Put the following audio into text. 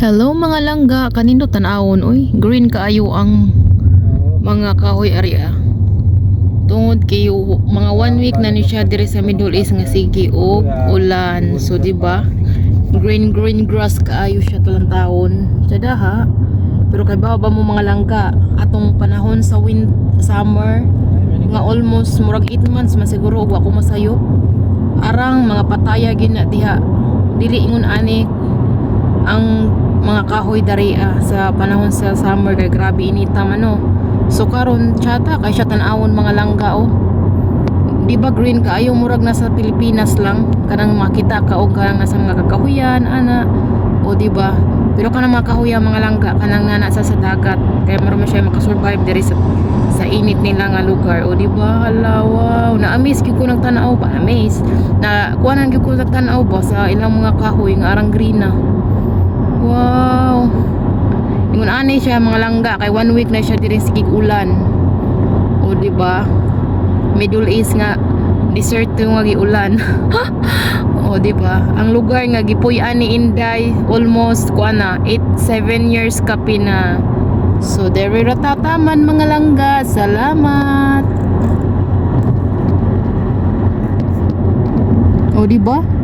Hello mga langga, kanino tan-awon oy. Green kaayo ang mga kahoy area. Tungod kayo mga 1 week na ni siya diri sa Middle East nga sige og ulan. So di ba? Green grass kaayo siya talang taon. Sada ha. Pero kay ba mo mga langga atong panahon sa summer nga almost murag 8 months masiguro og ako masayo. Arang mga pataya gid na diha. Dili ingon ani ang mga kahoy daria sa panahon sa summer kay grabe inita man no. So karon tsata kay siya tan-awon mga langga oh. Di ba green kaayo murag nasa Pilipinas lang kanang makita ka og kanang nasa mga kakahuyan ana o di ba? Pero kanang mga kahuyan mga langga kanang nana sa dagat kay maron siya makasurvive diri sa init nila nga lugar o di ba? Hala wow, na-amaze gyud ko nang tan-aw ba? Amaze. Na kuanan gyud ko sa tan-aw ba sa ilang mga kahoy nga arang green na. Wow. Ingon ani siya mga langga kay 1 week na siya diri sa ulan. O di ba? Middle East nga desert nga giulan. O di ba? Ang lugar nga gipuy-an ni Inday almost kuana 7 years kapi na. So dere ra tataman mga langga. Salamat. O di ba?